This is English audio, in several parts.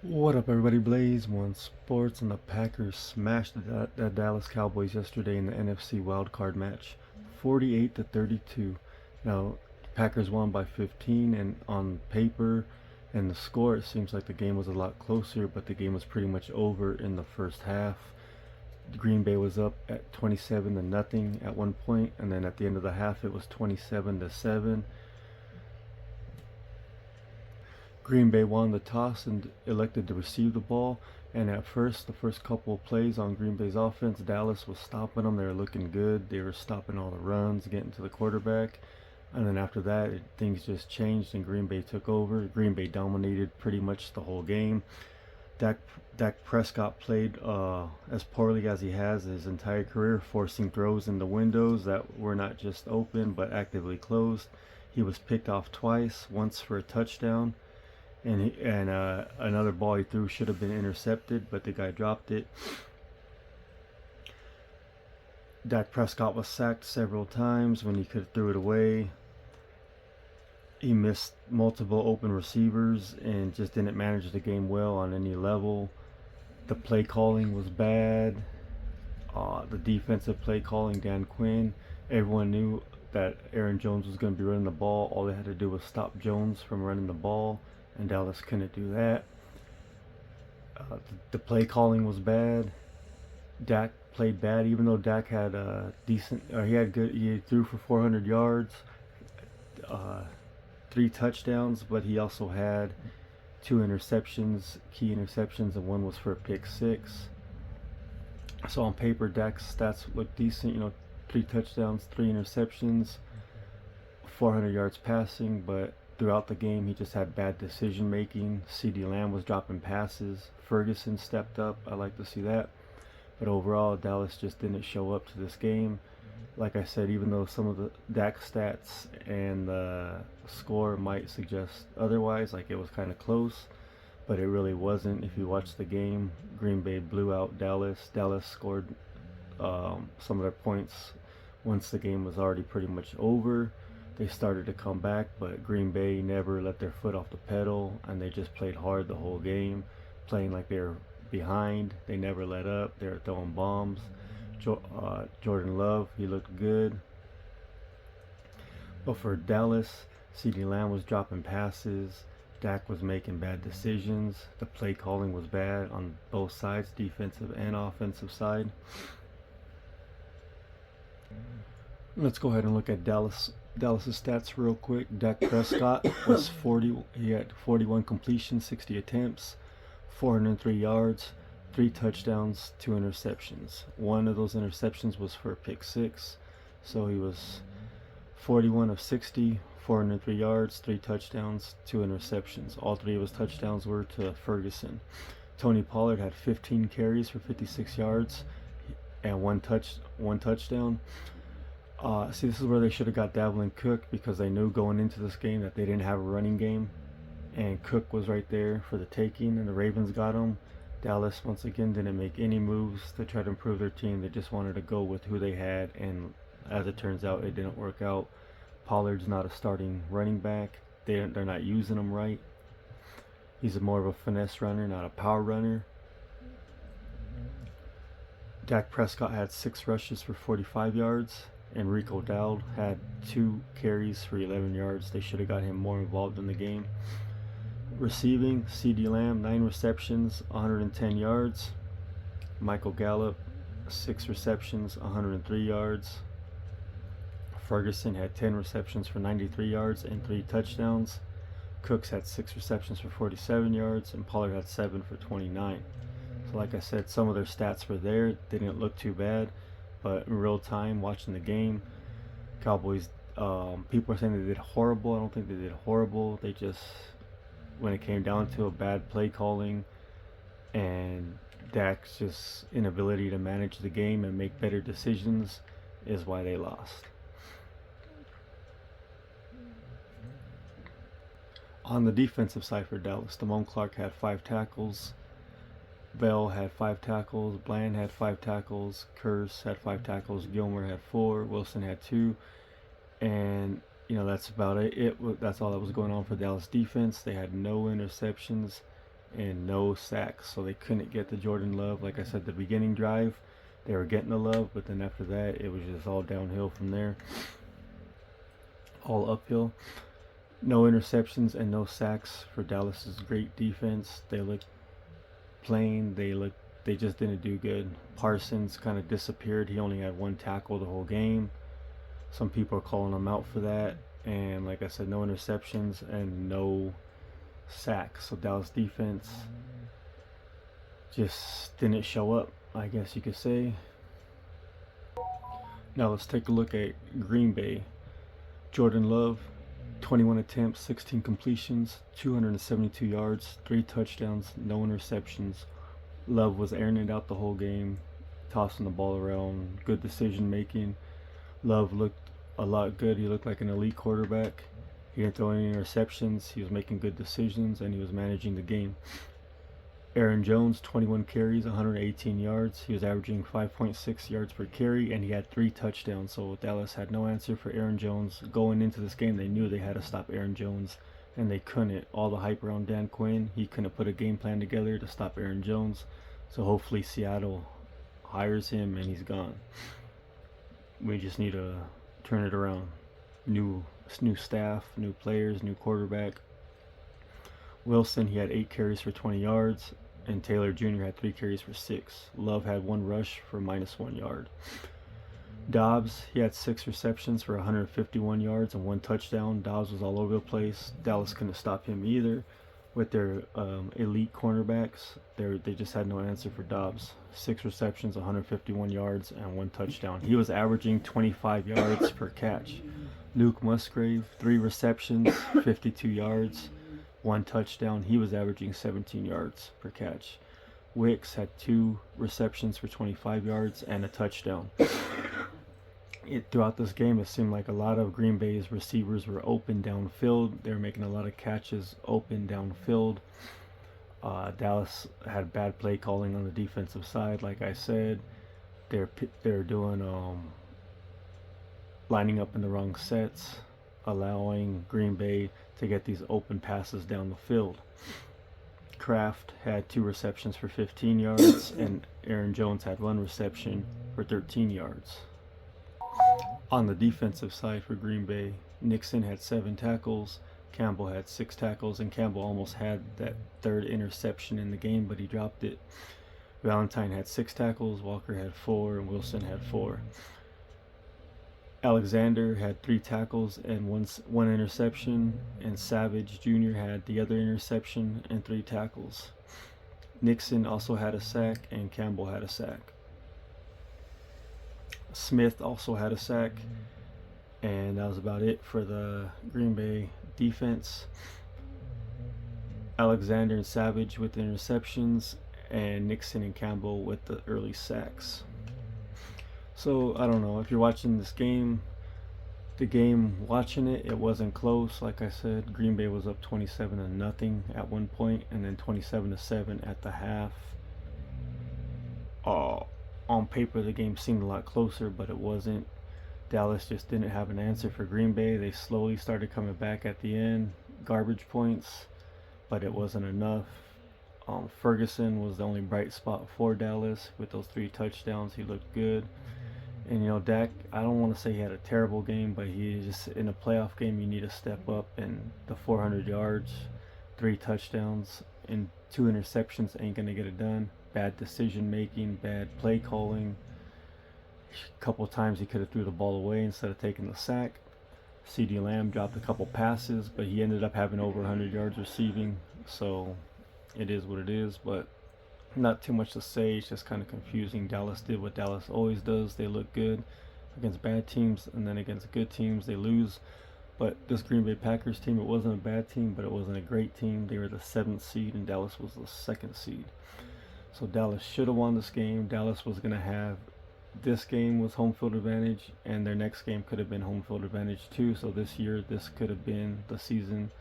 What up, everybody? Blaze One Sports, and the Packers smashed the Dallas Cowboys yesterday in the NFC wildcard match, 48 to 32. Now, Packers won by 15, and on paper and the score, it seems like the game was a lot closer, but the game was pretty much over in the first half. Green Bay was up at 27 to nothing at one point, and then at the end of the half, it was 27 to 7. Green Bay won the toss and elected to receive the ball. And at first, the first couple of plays on Green Bay's offense, Dallas was stopping them. They were looking good. They were stopping all the runs, getting to the quarterback. And then after that, things just changed and Green Bay took over. Green Bay dominated pretty much the whole game. Dak, Dak Prescott played as poorly as he has his entire career, forcing throws in the windows that were not just open but actively closed. He was picked off twice, once for a touchdown, and another ball he threw should have been intercepted, but the guy dropped it. Dak Prescott was sacked several times when he could have threw it away. He missed multiple open receivers and just didn't manage the game well on any level. The play calling was bad. The defensive play calling, Dan Quinn, everyone knew that Aaron Jones was going to be running the ball. All they had to do was stop Jones from running the ball, and Dallas couldn't do that. The play calling was bad. Dak played bad, even though Dak had a decent. He had good. He threw for 400 yards, uh, 3 touchdowns, but he also had 2 interceptions, key interceptions, and one was for a pick six. So on paper, Dak's stats look decent. 3 touchdowns, 3 interceptions, 400 yards passing, but throughout the game, he just had bad decision making. CeeDee Lamb was dropping passes. Ferguson stepped up. I like to see that. But overall, Dallas just didn't show up to this game. Like I said, even though some of the Dak stats and the score might suggest otherwise, like it was kind of close, but it really wasn't. If you watch the game, Green Bay blew out Dallas. Dallas scored some of their points once the game was already pretty much over. They started to come back, but Green Bay never let their foot off the pedal, and they just played hard the whole game, playing like they were behind. They never let up. They were throwing bombs. Jordan Love, he looked good. But for Dallas, CeeDee Lamb was dropping passes. Dak was making bad decisions. The play calling was bad on both sides, defensive and offensive side. Let's go ahead and look at Dallas's stats real quick. Dak Prescott was 40. He had 41 completions, 60 attempts, 403 yards, 3 touchdowns, 2 interceptions. One of those interceptions was for a pick six. So he was 41 of 60, 403 yards, 3 touchdowns, 2 interceptions. All three of his touchdowns were to Ferguson. Tony Pollard had 15 carries for 56 yards and one touchdown. See, this is where they should have got Dalvin Cook, because they knew going into this game that they didn't have a running game, and Cook was right there for the taking, and the Ravens got him. Dallas once again didn't make any moves to try to improve their team. They just wanted to go with who they had, and as it turns out, it didn't work out. Pollard's not a starting running back. They're not using him right. He's more of a finesse runner, not a power runner. Dak Prescott had 6 rushes for 45 yards. Enrico Dowd had 2 carries for 11 yards. They should have got him more involved in the game. Receiving, CeeDee Lamb, 9 receptions, 110 yards. Michael Gallup, 6 receptions, 103 yards. Ferguson had 10 receptions for 93 yards and 3 touchdowns. Cooks had 6 receptions for 47 yards, and Pollard had 7 for 29. So like I said, some of their stats were there. They didn't look too bad. But in real time, watching the game, Cowboys, people are saying they did horrible. I don't think they did horrible. They just, when it came down to a bad play calling and Dak's just inability to manage the game and make better decisions, is why they lost. On the defensive side for Dallas, Damone Clark had 5 tackles. Bell had 5 tackles, Bland had 5 tackles, Curse had 5 tackles, Gilmore had 4, Wilson had 2, and that's about it. That's all that was going on for Dallas defense. They had no interceptions, and no sacks. So they couldn't get the Jordan Love. Like I said, the beginning drive, they were getting the love, but then after that, it was just all downhill from there. All uphill. No interceptions and no sacks for Dallas's great defense. They looked plain. They just didn't do good. Parsons kind of disappeared. He only had one tackle the whole game. Some people are calling him out for that. And like I said, no interceptions and no sacks. So Dallas defense just didn't show up, I guess you could say. Now let's take a look at Green Bay. Jordan Love, 21 attempts, 16 completions, 272 yards, 3 touchdowns, no interceptions. Love was airing it out the whole game, tossing the ball around, good decision making. Love looked a lot good. He looked like an elite quarterback. He didn't throw any interceptions. He was making good decisions, and he was managing the game. Aaron Jones, 21 carries, 118 yards. He was averaging 5.6 yards per carry, and he had 3 touchdowns. So Dallas had no answer for Aaron Jones. Going into this game, they knew they had to stop Aaron Jones, and they couldn't. All the hype around Dan Quinn, he couldn't put a game plan together to stop Aaron Jones. So hopefully Seattle hires him, and he's gone. We just need to turn it around. New staff, new players, new quarterback. Wilson, he had 8 carries for 20 yards, and Taylor Jr. had 3 carries for 6. Love had 1 rush for -1 yard. Dobbs, he had 6 receptions for 151 yards and 1 touchdown. Dobbs was all over the place. Dallas couldn't stop him either. With their elite cornerbacks, they just had no answer for Dobbs. 6 receptions, 151 yards, and 1 touchdown. He was averaging 25 yards per catch. Luke Musgrave, 3 receptions, 52 yards, 1 touchdown. He was averaging 17 yards per catch. Wicks had 2 receptions for 25 yards and a touchdown. Throughout this game, it seemed like a lot of Green Bay's receivers were open downfield. They were making a lot of catches open downfield. Dallas had bad play calling on the defensive side. Like I said, they're doing lining up in the wrong sets, allowing Green Bay to get these open passes down the field. Kraft had 2 receptions for 15 yards, and Aaron Jones had 1 reception for 13 yards. On the defensive side for Green Bay, Nixon had 7 tackles, Campbell had 6 tackles, and Campbell almost had that 3rd interception in the game, but he dropped it. Valentine had 6 tackles, Walker had 4, and Wilson had 4. Alexander had 3 tackles and one interception, and Savage Jr. had the other interception and 3 tackles. Nixon also had a sack, and Campbell had a sack. Smith also had a sack, and that was about it for the Green Bay defense. Alexander and Savage with the interceptions, and Nixon and Campbell with the early sacks. So I don't know if you're watching this game. The game, watching it, it wasn't close. Like I said, Green Bay was up 27-0 at one point, and then 27-7 at the half. On paper, the game seemed a lot closer, but it wasn't. Dallas just didn't have an answer for Green Bay. They slowly started coming back at the end, garbage points, but it wasn't enough. Ferguson was the only bright spot for Dallas with those 3 touchdowns. He looked good. And, Dak, I don't want to say he had a terrible game, but he just, in a playoff game, you need to step up, and the 400 yards, 3 touchdowns, and 2 interceptions ain't going to get it done. Bad decision making, bad play calling. A couple of times he could have threw the ball away instead of taking the sack. CeeDee Lamb dropped a couple passes, but he ended up having over 100 yards receiving, so it is what it is, but not too much to say. It's just kind of confusing. Dallas did what Dallas always does. They look good against bad teams, and then against good teams they lose. But this Green Bay Packers team, it wasn't a bad team, but it wasn't a great team. They were the 7th seed, and Dallas was the 2nd seed. So Dallas should have won this game. Dallas was going to have, this game was home field advantage, and their next game could have been home field advantage too. So this year, this could have been the season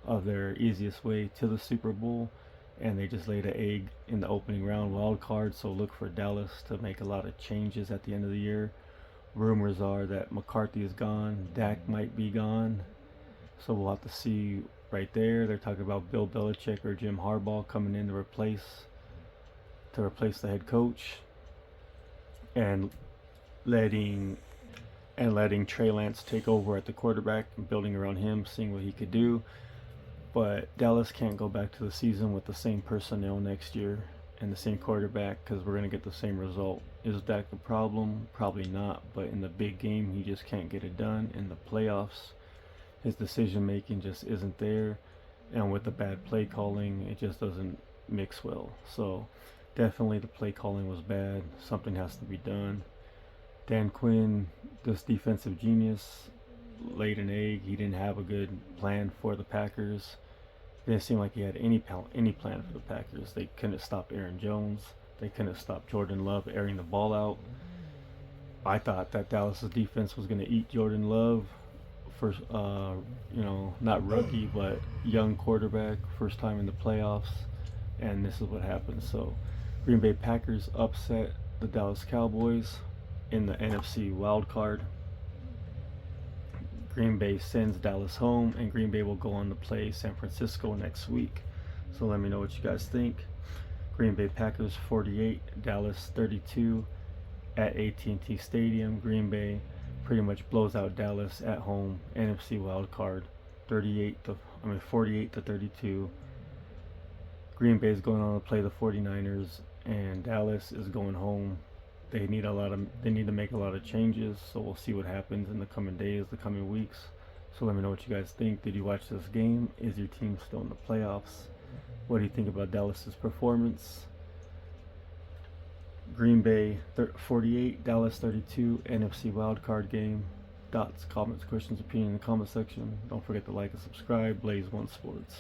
of their easiest way to the Super Bowl. And they just laid an egg in the opening round wild card, so look for Dallas to make a lot of changes at the end of the year. Rumors are that McCarthy is gone, Dak might be gone, so we'll have to see right there. They're talking about Bill Belichick or Jim Harbaugh coming in to replace the head coach, and letting letting Trey Lance take over at the quarterback and building around him, seeing what he could do. But Dallas can't go back to the season with the same personnel next year and the same quarterback, because we're going to get the same result. Is Dak a problem? Probably not. But in the big game, he just can't get it done. In the playoffs, his decision making just isn't there. And with the bad play calling, it just doesn't mix well. So definitely the play calling was bad. Something has to be done. Dan Quinn, this defensive genius, laid an egg. He didn't have a good plan for the Packers. It didn't seem like he had any plan for the Packers. They couldn't stop Aaron Jones. They couldn't stop Jordan Love airing the ball out. I thought that Dallas's defense was going to eat Jordan Love, first, not rookie, but young quarterback, first time in the playoffs, and this is what happened. So, Green Bay Packers upset the Dallas Cowboys in the NFC wild card. Green Bay sends Dallas home, and Green Bay will go on to play San Francisco next week. So let me know what you guys think. Green Bay Packers 48, Dallas 32 at AT&T Stadium. Green Bay pretty much blows out Dallas at home. NFC wild card, 48 to 32. Green Bay is going on to play the 49ers, and Dallas is going home. They need to make a lot of changes, so we'll see what happens in the coming days, the coming weeks. So let me know what you guys think. Did you watch this game? Is your team still in the playoffs? What do you think about Dallas's performance? Green Bay 48, Dallas 32, NFC wildcard game. Thoughts, comments, questions, opinion in the comment section. Don't forget to like and subscribe. Blaze One Sports.